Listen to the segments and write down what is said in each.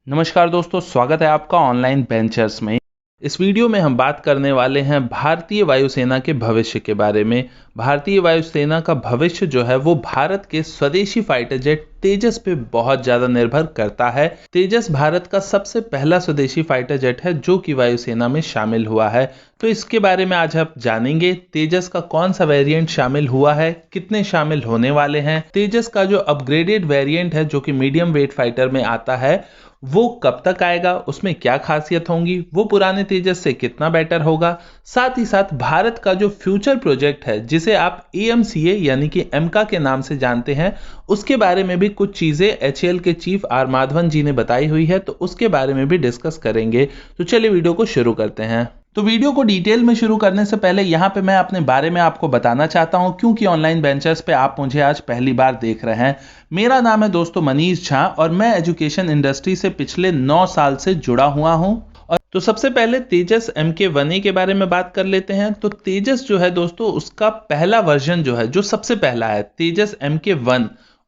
नमस्कार दोस्तों, स्वागत है आपका ऑनलाइन वेंचर्स में। इस वीडियो में हम बात करने वाले हैं भारतीय वायुसेना के भविष्य के बारे में। भारतीय वायुसेना का भविष्य जो है वो भारत के स्वदेशी फाइटर जेट तेजस पे बहुत ज़्यादा निर्भर करता है। तेजस भारत का सबसे पहला स्वदेशी फाइटर जेट है जो कि वायुसेना में शामिल हुआ है। तो इसके बारे में आज आप जानेंगे। तेजस का कौन सा वेरिएंट शामिल हुआ है, कितने शामिल होने वाले हैं, तेजस का जो अपग्रेडेड वेरिएंट है जो कि मीडियम वेट फाइटर में आता है वो कब तक आएगा, उसमें क्या खासियत होंगी, वो पुराने तेजस से कितना बेटर होगा। साथ ही साथ भारत का जो फ्यूचर प्रोजेक्ट है जिसे आप AMCA यानी कि एमका के नाम से जानते हैं, उसके बारे में भी कुछ चीजें HAL के चीफ आर माधवन जी ने बताई हुई है, तो उसके बारे में भी डिस्कस करेंगे। तो चलिए वीडियो को शुरू करते हैं। तो वीडियो को डिटेल में शुरू करने से पहले यहाँ पे मैं अपने बारे में आपको बताना चाहता हूँ, क्योंकि ऑनलाइन वेंचर्स पे आप मुझे आज पहली बार देख रहे हैं। मेरा नाम है दोस्तों मनीष झा और मैं एजुकेशन इंडस्ट्री से पिछले 9 साल से जुड़ा हुआ हूँ। और तो सबसे पहले तेजस MK1A के बारे में बात कर लेते हैं। तो तेजस जो है दोस्तों, उसका पहला वर्जन जो है, जो सबसे पहला है तेजस MK1,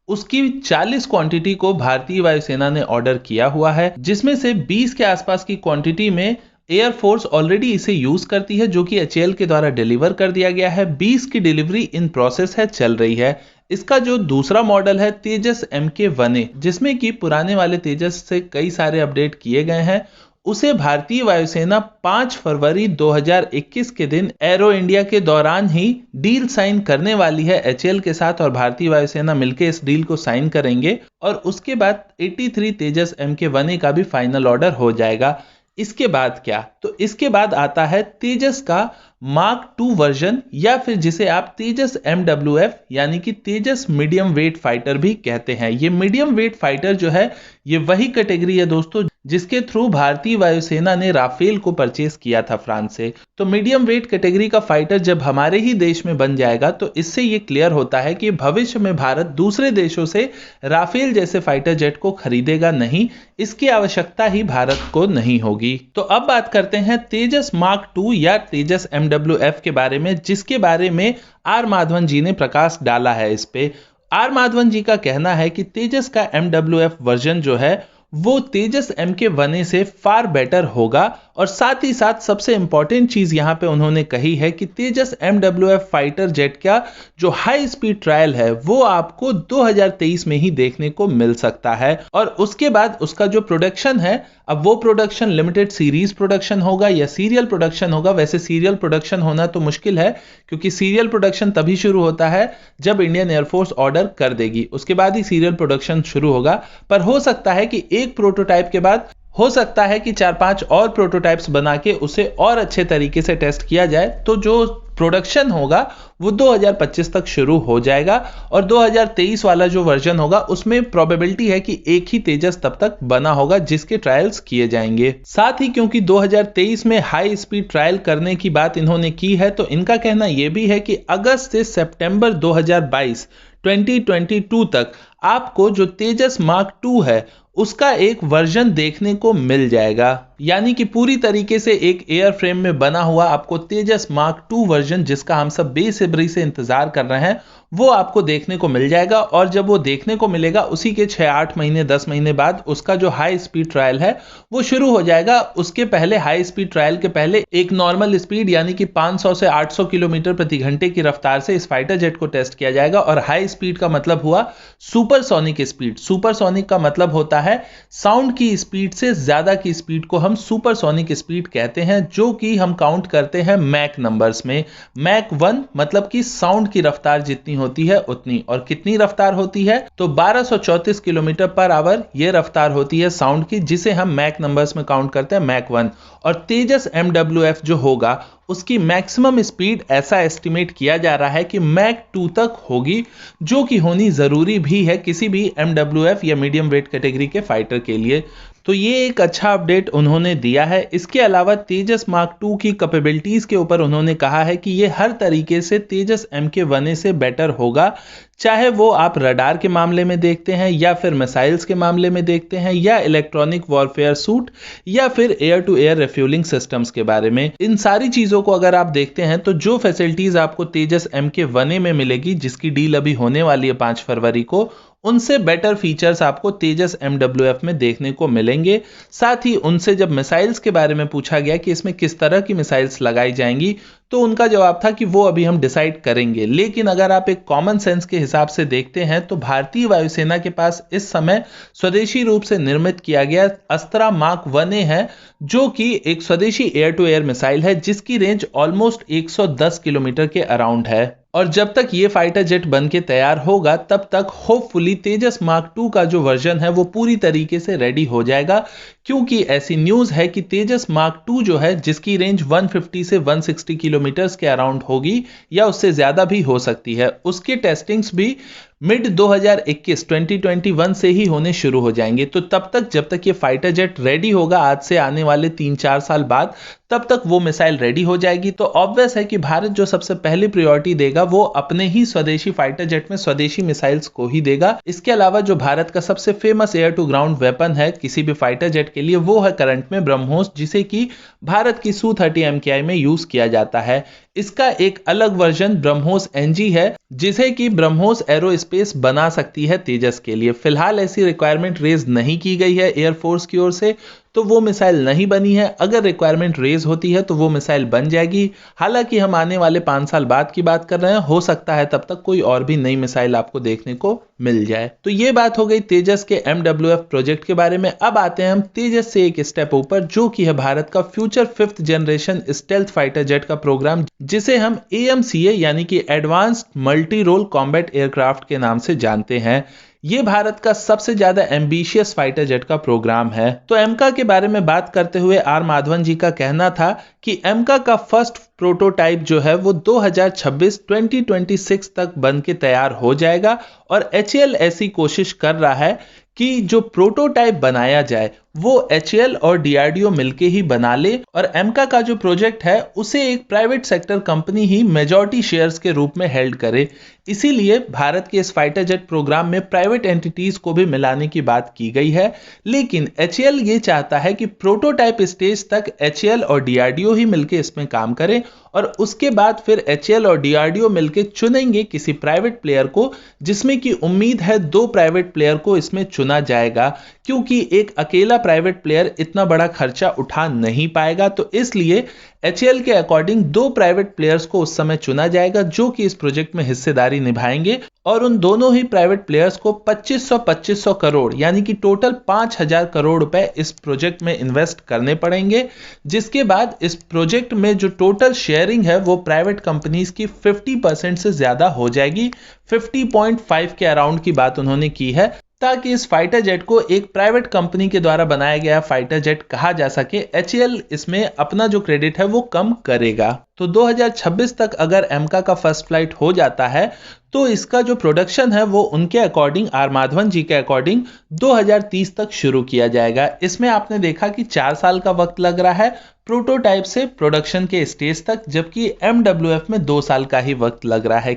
उसकी 40 क्वांटिटी को भारतीय वायुसेना ने ऑर्डर किया हुआ है, जिसमें से 20 के आसपास की क्वांटिटी में एयरफोर्स ऑलरेडी इसे यूज करती है, जो कि HAL के द्वारा डिलीवर कर दिया गया है। 20 की डिलीवरी इन प्रोसेस है, चल रही है। इसका जो दूसरा मॉडल है तेजस MK1A, जिसमें कि पुराने वाले तेजस से कई सारे अपडेट किए गए हैं, उसे भारतीय वायुसेना 5 फरवरी 2021 के दिन एरो इंडिया के दौरान ही डील साइन करने वाली है HAL के साथ, और भारतीय वायुसेना मिलकर इस डील को साइन करेंगे और उसके बाद 83 तेजस MK1A का भी फाइनल ऑर्डर हो जाएगा। इसके बाद क्या, तो इसके बाद आता है तेजस का मार्क 2 वर्जन, या फिर जिसे आप तेजस MWF यानी कि तेजस मीडियम वेट फाइटर भी कहते हैं। ये मीडियम वेट फाइटर जो है, ये वही कैटेगरी है दोस्तों जिसके थ्रू भारतीय वायुसेना ने राफेल को परचेस किया था फ्रांस से। तो मीडियम वेट कैटेगरी का फाइटर जब हमारे ही देश में बन जाएगा, तो इससे ये क्लियर होता है कि भविष्य में भारत दूसरे देशों से राफेल जैसे फाइटर जेट को खरीदेगा नहीं, इसकी आवश्यकता ही भारत को नहीं होगी। तो अब बात करते हैं तेजस मार्क 2 या तेजस MWF के बारे में, जिसके बारे में आर माधवन जी ने प्रकाश डाला है इस पे। आर माधवन जी का कहना है कि तेजस का MWF वर्जन जो है वो तेजस MK1A से फार बेटर होगा, और साथ ही साथ सबसे इंपॉर्टेंट चीज यहां पे उन्होंने कही है कि तेजस MWF फाइटर जेट का जो हाई स्पीड ट्रायल है वो आपको 2023 में ही देखने को मिल सकता है, और उसके बाद उसका जो प्रोडक्शन है, अब वो प्रोडक्शन लिमिटेड सीरीज प्रोडक्शन होगा या सीरियल प्रोडक्शन होगा। वैसे सीरियल प्रोडक्शन होना तो मुश्किल है, क्योंकि सीरियल प्रोडक्शन तभी शुरू होता है जब इंडियन एयरफोर्स ऑर्डर कर देगी, उसके बाद ही सीरियल प्रोडक्शन शुरू होगा। पर हो सकता है कि एक प्रोटोटाइप के बाद हो सकता है कि 4-5 और प्रोटोटाइप्स बना के उसे और अच्छे तरीके से टेस्ट किया जाए, तो जो प्रोडक्शन होगा वो 2025 तक शुरू हो जाएगा, और 2023 वाला जो वर्जन होगा उसमें प्रोबेबिलिटी है कि एक ही तेजस तब तक बना होगा जिसके ट्रायल्स किए जाएंगे। साथ ही क्योंकि 2023 में हाई स्पीड ट्रायल करने की बात इन्होंने की है, तो इनका कहना यह भी है कि अगस्त से सितंबर 2022 तक आपको जो तेजस मार्क 2 है उसका एक वर्जन देखने को मिल जाएगा, यानी कि पूरी तरीके से एक एयर फ्रेम में बना हुआ आपको तेजस मार्क 2 वर्जन, जिसका हम सब बेसब्री से इंतजार कर रहे हैं, वो आपको देखने को मिल जाएगा। और जब वो देखने को मिलेगा, उसी के 6-8 महीने 10 महीने बाद उसका जो हाई स्पीड ट्रायल है वो शुरू हो जाएगा। उसके पहले हाई स्पीड ट्रायल के पहले एक नॉर्मल स्पीड यानी कि 500 से 800 किलोमीटर प्रति घंटे की रफ्तार से इस फाइटर जेट को टेस्ट किया जाएगा। और हाई स्पीड का मतलब हुआ सुपरसोनिक स्पीड। सुपरसोनिक का मतलब होता है साउंड की स्पीड से ज्यादा की स्पीड को हम सुपरसोनिक स्पीड कहते हैं, जो कि हम काउंट करते हैं मैक नंबर्स में। मैक 1 मतलब कि साउंड की रफ्तार जितनी होती है उतनी, और कितनी रफ्तार होती है, तो 1234 किलोमीटर पर आवर ये रफ्तार होती है साउंड की, जिसे हम मैक नंबर्स में काउंट करते हैं, मैक 1। और तेजस MWF जो होगा उसकी मैक्सिमम स्पीड ऐसा एस्टिमेट किया जा रहा है कि मैक 2 तक होगी, जो कि होनी जरूरी भी है किसी भी MWF या मीडियम वेट कैटेगरी के फाइटर के लिए। तो ये एक अच्छा अपडेट उन्होंने दिया है। इसके अलावा तेजस मार्क 2 की कैपेबिलिटीज के ऊपर उन्होंने कहा है कि ये हर तरीके से तेजस MK1A से बेटर होगा, चाहे वो आप रडार के मामले में देखते हैं, या फिर मिसाइल्स के मामले में देखते हैं, या इलेक्ट्रॉनिक वॉरफेयर सूट, या फिर air to air refuelling systems के बारे में। इन सारी चीजों को अगर आप देखते हैं, तो जो फैसिलिटीज आपको तेजस MK1A में मिलेगी, जिसकी डील अभी होने वाली है 5 फरवरी को, उनसे बेटर फीचर्स आपको तेजस MWF में देखने को मिलेंगे। साथ ही उनसे जब मिसाइल्स के बारे में पूछा गया कि इसमें किस तरह की मिसाइल्स लगाई जाएंगी, तो उनका जवाब था कि वो अभी हम डिसाइड करेंगे। लेकिन अगर आप एक कॉमन सेंस के हिसाब से देखते हैं तो भारतीय वायुसेना के पास इस समय स्वदेशी रूप से निर्मित किया गया अस्त्रा मार्क 1A है, जो कि एक स्वदेशी एयर टू एयर मिसाइल है जिसकी रेंज ऑलमोस्ट 110 किलोमीटर के अराउंड है। और जब तक ये फाइटर जेट बन के तैयार होगा तब तक होपफुली तेजस मार्क 2 का जो वर्जन है वो पूरी तरीके से रेडी हो जाएगा, क्योंकि ऐसी न्यूज है कि तेजस मार्क 2 जो है, जिसकी रेंज 150 से 160 किलोमीटर्स के अराउंड होगी या उससे ज्यादा भी हो सकती है, उसके टेस्टिंग्स भी मिड 2021 से ही होने शुरू हो जाएंगे। तो तब तक, जब तक ये फाइटर जेट रेडी होगा आज से आने वाले 3-4 साल बाद, तब तक वो मिसाइल रेडी हो जाएगी। तो ऑब्वियस है कि भारत जो सबसे पहली प्रायोरिटी देगा वो अपने ही स्वदेशी फाइटर जेट में स्वदेशी मिसाइल्स को ही देगा। इसके अलावा जो भारत का सबसे famous air to ground weapon है किसी भी फाइटर जेट के लिए, वो है करंट में ब्रह्मोस, जिसे कि भारत की Su-30 MKI में यूज किया जाता है। इसका एक अलग वर्जन ब्रह्मोस NG है, जिसे कि ब्रह्मोस एरोस्पेस बना सकती है तेजस के लिए। फिलहाल ऐसी रिक्वायरमेंट रेज नहीं की गई है एयरफोर्स की ओर से, तो वो मिसाइल नहीं बनी है। अगर रिक्वायरमेंट रेज होती है तो वो मिसाइल बन जाएगी। हालांकि हम आने वाले 5 साल बाद की बात कर रहे हैं, हो सकता है तब तक कोई और भी नई मिसाइल आपको देखने को मिल जाए। तो ये बात हो गई तेजस के MWF प्रोजेक्ट के बारे में। अब आते हैं हम तेजस से एक स्टेप ऊपर, जो कि है भारत का future 5th generation stealth fighter jet का प्रोग्राम, जिसे हम AMCA यानी कि advanced multi role combat aircraft के नाम से जानते हैं। ये भारत का सबसे ज्यादा एम्बिशियस फाइटर जेट का प्रोग्राम है। तो एमका के बारे में बात करते हुए आर माधवन जी का कहना था कि एमका का फर्स्ट प्रोटोटाइप जो है वो 2026 तक बन के तैयार हो जाएगा, और HAL ऐसी कोशिश कर रहा है कि जो प्रोटोटाइप बनाया जाए वो HAL और DRDO मिलके ही बना ले, और एमका का जो प्रोजेक्ट है उसे एक प्राइवेट सेक्टर कंपनी ही मेजॉरिटी शेयर्स के रूप में हेल्ड करे। इसीलिए भारत के इस फाइटर जेट प्रोग्राम में प्राइवेट एंटिटीज को भी मिलाने की बात की गई है। लेकिन HAL ये चाहता है कि प्रोटोटाइप स्टेज तक HAL और DRDO ही मिलके इसमें काम करें, और उसके बाद फिर HAL और DRDO मिलके चुनेंगे किसी प्राइवेट प्लेयर को, जिसमें की उम्मीद है 2 प्राइवेट प्लेयर को इसमें चुना जाएगा, क्योंकि एक अकेला प्राइवेट प्लेयर इतना बड़ा खर्चा उठा नहीं पाएगा। तो इसलिए HAL के अकॉर्डिंग 2 प्राइवेट प्लेयर्स को उस समय चुना जाएगा जो कि इस प्रोजेक्ट में हिस्सेदारी निभाएंगे, और उन दोनों ही प्राइवेट प्लेयर्स को 2500 करोड़ यानी कि टोटल 5000 करोड़ रुपए इस प्रोजेक्ट में इन्वेस्ट करने पड़ेंगे। जिसके बाद इस प्रोजेक्ट में जो टोटल शेयरिंग है वो प्राइवेट कंपनीज की 50% से ज्यादा हो जाएगी। 50.5 के अराउंड की बात उन्होंने की है, ताकि इस फाइटर जेट को एक प्राइवेट कंपनी के द्वारा बनाया गया फाइटर जेट कहा जा सके। HAL इसमें अपना जो क्रेडिट है वो कम करेगा। तो 2026 तक अगर एमका का फर्स्ट फ्लाइट हो जाता है तो इसका जो प्रोडक्शन है वो उनके अकॉर्डिंग, आर माधवन जी के अकॉर्डिंग 2030 तक शुरू किया जाएगा। इसमें आपने देखा कि 4 साल का वक्त लग रहा है प्रोटोटाइप से प्रोडक्शन के स्टेज तक, जबकि MWF में 2 साल का ही वक्त लग रहा है।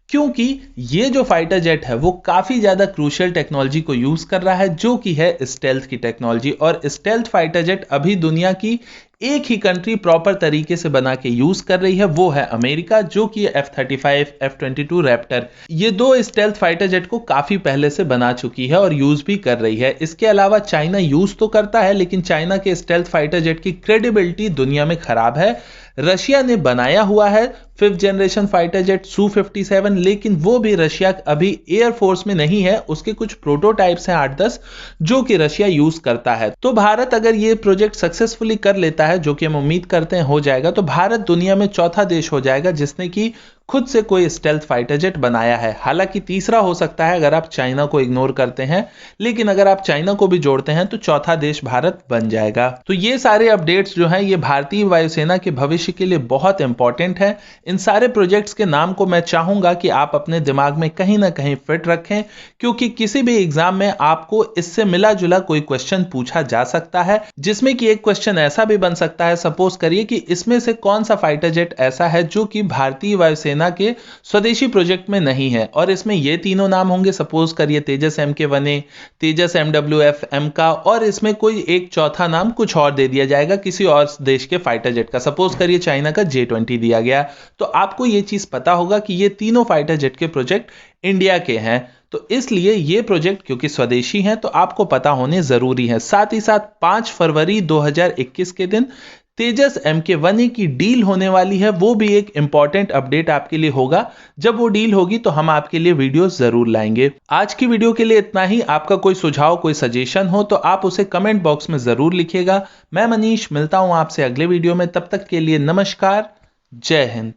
क्योंकि ये जो फाइटर जेट है वो काफी ज्यादा क्रूशियल टेक्नोलॉजी को यूज कर रहा है, जो कि है स्टेल्थ की टेक्नोलॉजी। और स्टेल्थ फाइटर जेट अभी दुनिया की एक ही कंट्री प्रॉपर तरीके से बना के यूज कर रही है, वो है अमेरिका, जो कि F-35, F-22 रैप्टर, ये 2 स्टेल्थ फाइटर जेट को काफी पहले से बना चुकी है और यूज भी कर रही है। इसके अलावा चाइना यूज तो करता है, लेकिन चाइना के स्टेल्थ फाइटर जेट की क्रेडिबिलिटी दुनिया में खराब है। रशिया ने बनाया हुआ है 5th generation fighter jet Su-57, लेकिन वो भी रशिया अभी एयरफोर्स में नहीं है। उसके कुछ प्रोटोटाइप्स हैं 8-10 जो कि रशिया यूज करता है। तो भारत अगर ये प्रोजेक्ट सक्सेसफुली कर लेता है, जो कि हम उम्मीद करते हैं हो जाएगा, तो भारत दुनिया में चौथा देश हो जाएगा जिसने कि खुद से कोई स्टेल्थ फाइटर जेट बनाया है। हालांकि तीसरा हो सकता है अगर आप चाइना को इग्नोर करते हैं, लेकिन अगर आप चाइना को भी जोड़ते हैं तो चौथा देश भारत बन जाएगा। तो ये सारे अपडेट्स जो हैं ये भारतीय वायुसेना के भविष्य के लिए बहुत इंपॉर्टेंट है। इन सारे प्रोजेक्ट्स के नाम को मैं चाहूंगा कि आप अपने दिमाग में कहीं ना कहीं फिट रखें, क्योंकि किसी भी एग्जाम में आपको इससे मिला जुला कोई क्वेश्चन पूछा जा सकता है, जिसमें कि एक क्वेश्चन ऐसा भी बन सकता है, सपोज करिए कि इसमें से कौन सा फाइटर जेट ऐसा है जो कि भारतीय वायुसेना के स्वदेशी प्रोजेक्ट में नहीं है, और इसमें ये तीनों नाम होंगे, सपोज करिए तेजस MK-1A, तेजस MWF, एमका, और इसमें कोई एक चौथा नाम कुछ और दे दिया जाएगा किसी और देश के फाइटर जेट का, सपोज करिए चाइना का J-20 दिया गया। तो आपको ये चीज पता होगा कि ये तीनों फाइटर जेट के प्रोजेक्ट इंडिया के हैं। तो इसलिए ये प्रोजेक्ट क्योंकि स्वदेशी हैं तो आपको पता होने जरूरी है। साथ ही साथ 5 फरवरी 2021 के दिन तेजस MK1A की डील होने वाली है, वो भी एक इंपॉर्टेंट अपडेट आपके लिए होगा। जब वो डील होगी तो हम आपके लिए वीडियो जरूर लाएंगे। आज की वीडियो के लिए इतना ही। आपका कोई सुझाव, कोई सजेशन हो तो आप उसे कमेंट बॉक्स में जरूर लिखिएगा। मैं मनीष मिलता हूं आपसे अगले वीडियो में, तब तक के लिए नमस्कार, जय हिंद।